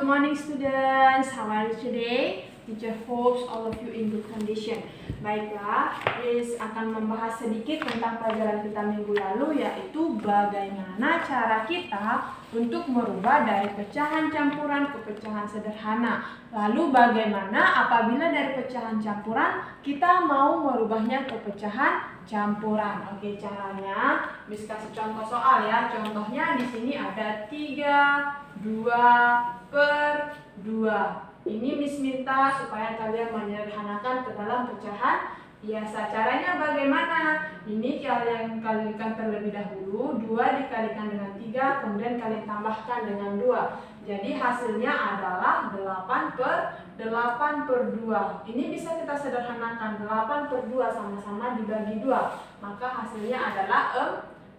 morning students, how are you today? Teacher hopes all of you in good condition. Baiklah, Liz akan membahas sedikit tentang pelajaran kita minggu lalu, yaitu bagaimana cara kita untuk merubah dari pecahan campuran ke pecahan sederhana. Lalu bagaimana apabila dari pecahan campuran kita mau merubahnya ke pecahan campuran. Oke, caranya Miss kasih contoh soal ya. Contohnya di sini ada 3, 2/2. Ini Miss minta supaya kalian menyederhanakan ke dalam pecahan biasa. Caranya bagaimana? Ini kalian kalikan terlebih dahulu. 2 dikalikan dengan 3, kemudian kalian tambahkan dengan 2. Jadi hasilnya adalah 8/2. Ini bisa kita sederhanakan. 8/2 sama-sama dibagi 2. Maka hasilnya adalah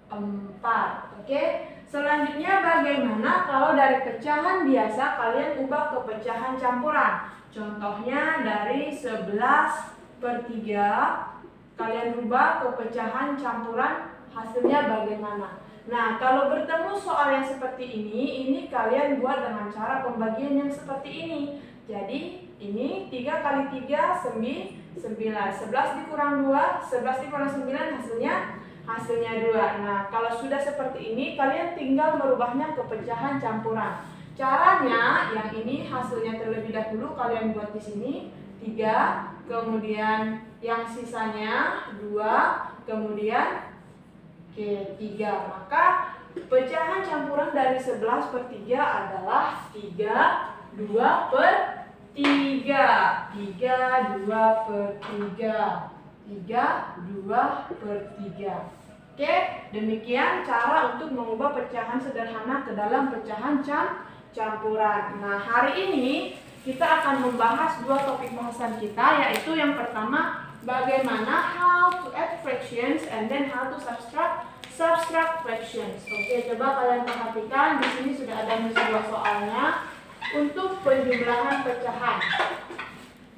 4. Oke. Selanjutnya bagaimana kalau dari pecahan biasa kalian ubah ke pecahan campuran? Contohnya dari 11/3 kalian ubah ke pecahan campuran, hasilnya bagaimana? Nah, kalau bertemu soal yang seperti ini kalian buat dengan cara pembagian yang seperti ini. Jadi ini 3 kali 3 9. 11 dikurang 2, 11 dikurang 9 hasilnya 2. Nah, kalau sudah seperti ini, kalian tinggal merubahnya ke pecahan campuran. Caranya, yang ini hasilnya terlebih dahulu kalian buat di sini 3, kemudian yang sisanya 2, kemudian 3. Maka pecahan campuran dari 11/3 adalah 3, 2/3. 3, 2/3. 3, 2/3. Oke, demikian cara untuk mengubah pecahan sederhana ke dalam pecahan campuran. Nah, hari ini kita akan membahas 2 topik bahasan kita, yaitu yang pertama bagaimana how to add fractions and then how to subtract fractions. Oke, coba kalian perhatikan di sini sudah ada dua soalnya untuk penjumlahan pecahan.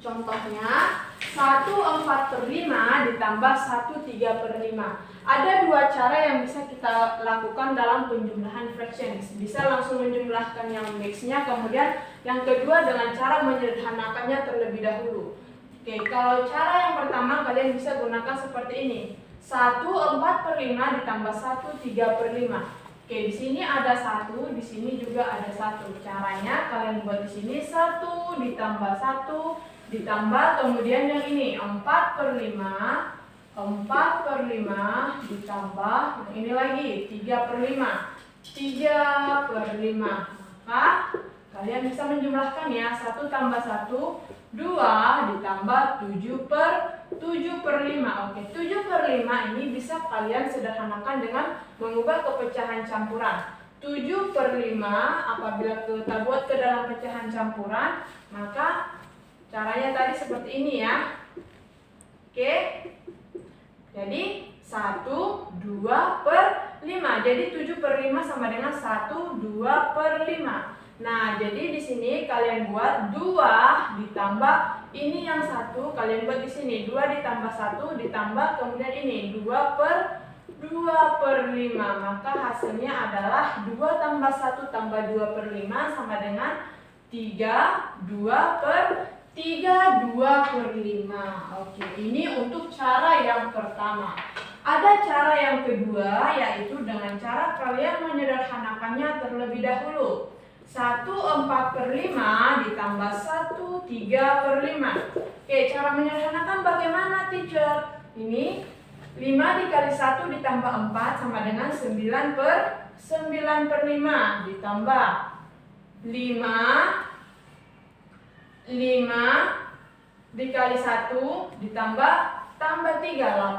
Contohnya 1/4/5 ditambah 1/3/5. Ada 2 cara yang bisa kita lakukan dalam penjumlahan fractions. Bisa langsung menjumlahkan yang mix-nya, kemudian yang kedua dengan cara menyederhanakannya terlebih dahulu. Oke, kalau cara yang pertama kalian bisa gunakan seperti ini. 1/4/5 ditambah 1/3/5. Oke, di sini ada 1, di sini juga ada 1. Caranya kalian buat di sini 1 ditambah 1 ditambah kemudian yang ini 4/5 ditambah yang ini lagi 3/5 maka kalian bisa menjumlahkan ya. 1 tambah 1 2 ditambah 7/5. Oke, 7/5 ini bisa kalian sederhanakan dengan mengubah ke pecahan campuran. 7/5 apabila kita buat ke dalam pecahan campuran, maka caranya tadi seperti ini ya. Oke. Jadi 1, 2/5. Jadi 7/5 sama dengan 1, 2/5. Nah, jadi di sini kalian buat 2 ditambah ini yang 1 kalian buat di sini 2 ditambah 1 ditambah kemudian ini 2/5. Maka hasilnya adalah 2 tambah 1 tambah 2/5 sama dengan 3, 2/5. Oke, ini untuk cara yang pertama. Ada cara yang kedua, yaitu dengan cara kalian menyederhanakannya terlebih dahulu. 1/4/5 ditambah 1/3/5. Oke, cara menyederhanakan bagaimana, teacher? Ini 5 dikali 1 ditambah 4 sama dengan 9/5 ditambah 5 dikali 1 ditambah 3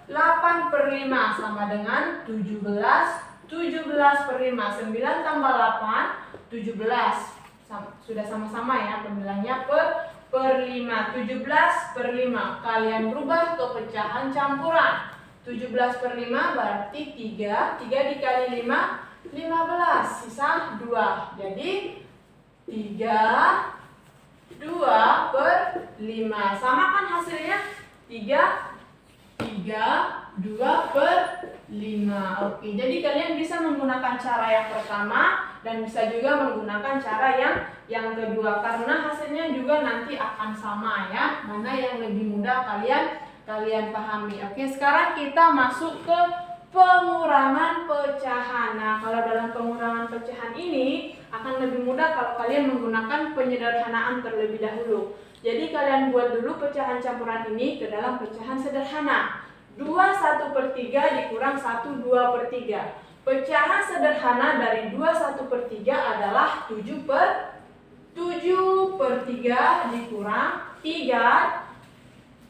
8/5 sama dengan 17/5. 9 tambah 8 17. Sudah sama-sama ya pembilangnya per 5. 17/5 kalian berubah ke pecahan campuran. 17/5 berarti 3 dikali 5 15, sisa 2. Jadi 3 2/5. Sama kan hasilnya? 2/5. 5. Oke, jadi kalian bisa menggunakan cara yang pertama dan bisa juga menggunakan cara yang kedua karena hasilnya juga nanti akan sama ya. Mana yang lebih mudah kalian pahami. Oke, sekarang kita masuk ke pengurangan pecahan. Nah, kalau dalam pengurangan pecahan ini akan lebih mudah kalau kalian menggunakan penyederhanaan terlebih dahulu. Jadi kalian buat dulu pecahan campuran ini ke dalam pecahan sederhana. 2 1/3 dikurang 1 2/3. Pecahan sederhana dari 2 1/3 adalah 7/3 dikurang 3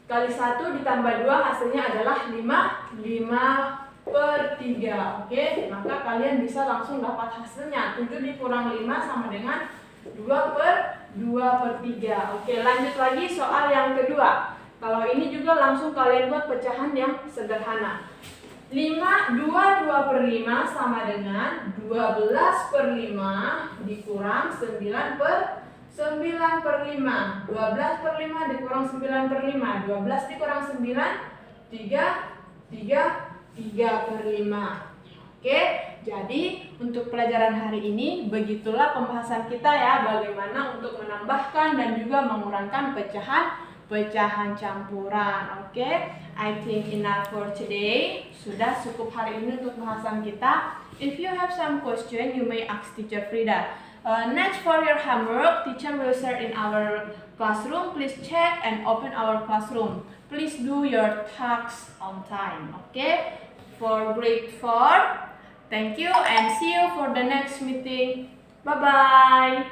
kali 1 ditambah 2 hasilnya adalah 5/3. Oke, maka kalian bisa langsung dapat hasilnya. 7 dikurang 5 sama dengan 2/3. Oke, lanjut lagi soal yang kedua. Kalau ini juga langsung kalian buat pecahan yang sederhana. 2/5 sama dengan 12/5 dikurang 9/5. 12/5 dikurang 9/5. 12 dikurang 9, 3/5. Oke, jadi untuk pelajaran hari ini begitulah pembahasan kita ya, bagaimana untuk menambahkan dan juga mengurangi pecahan campuran. Oke, I think enough for today. Sudah cukup hari ini untuk pembahasan kita. If you have some question, you may ask Teacher Frida. Next for your homework, teacher will share in our classroom. Please check and open our classroom. Please do your tasks on time. Okay, for grade 4. Thank you and see you for the next meeting. Bye-bye.